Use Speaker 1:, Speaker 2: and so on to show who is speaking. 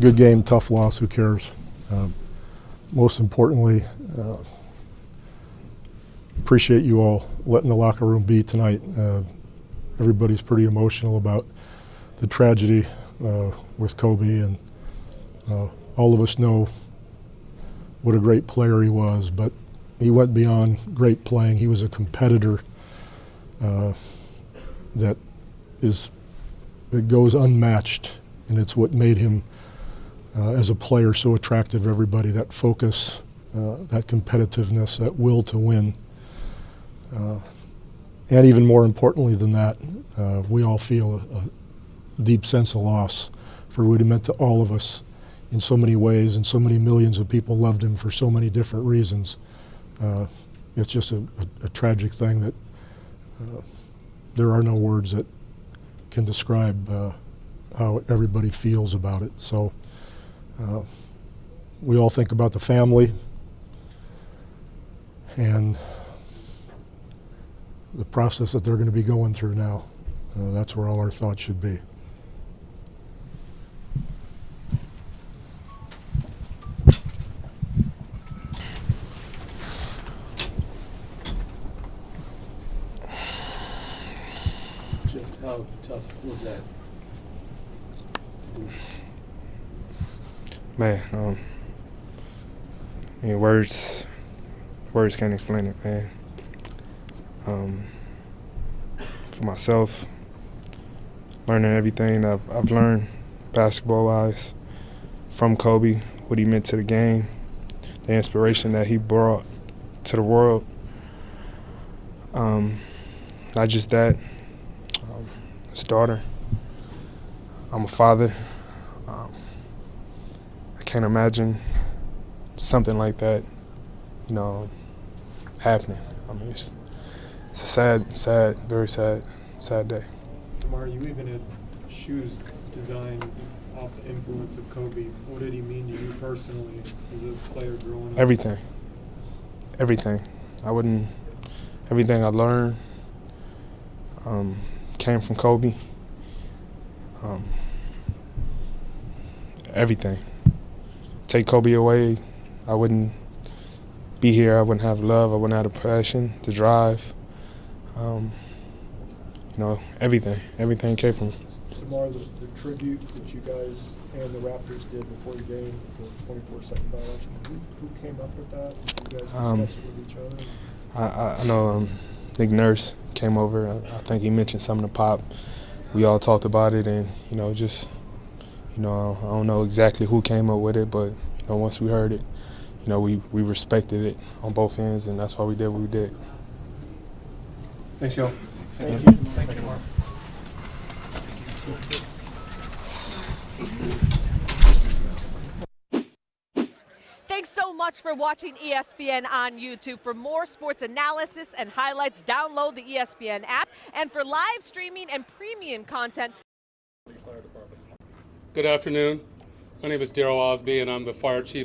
Speaker 1: Good game, tough loss, who cares? Most importantly, appreciate you all letting the locker room be tonight. Everybody's pretty emotional about the tragedy with Kobe, and all of us know what a great player he was, but he went beyond great playing. He was a competitor that goes unmatched, and it's what made him as a player so attractive to everybody, that focus, that competitiveness, that will to win. And even more importantly than that, we all feel a deep sense of loss for what he meant to all of us in so many ways, and so many millions of people loved him for so many different reasons. It's just a tragic thing that there are no words that can describe how everybody feels about it. So we all think about the family and the process that they're going to be going through now. That's where all our thoughts should be.
Speaker 2: Just how tough was that to do?
Speaker 3: Man, I mean, words can't explain it, man. For myself, learning everything I've learned basketball-wise from Kobe, what he meant to the game, the inspiration that he brought to the world. Not just that, his daughter. I'm a father. I can't imagine something like that, happening. I mean, it's a sad, very sad day.
Speaker 2: Tamar, you even had shoes designed off the influence of Kobe. What did he mean to you personally as a player growing up?
Speaker 3: Everything. Everything I learned came from Kobe. Everything. Take Kobe away, I wouldn't be here. I wouldn't have love. I wouldn't have the passion, the drive. Everything came from him.
Speaker 4: Tamar, the tribute that you guys and the Raptors did before the game, the 24-second violation, who came up with that? Did you guys discuss it with each other?
Speaker 3: I know Nick Nurse came over. I think he mentioned something to Pop. We all talked about it, and I don't know exactly who came up with it, but once we heard it, we respected it on both ends, and that's why we did what we did.
Speaker 2: Thanks, y'all.
Speaker 4: Thank you.
Speaker 2: Thank you, Mark.
Speaker 5: Thanks so much for watching ESPN on YouTube. For more sports analysis and highlights, download the ESPN app. And for live streaming and premium content.
Speaker 6: Good afternoon. My name is Daryl Osby, and I'm the fire chief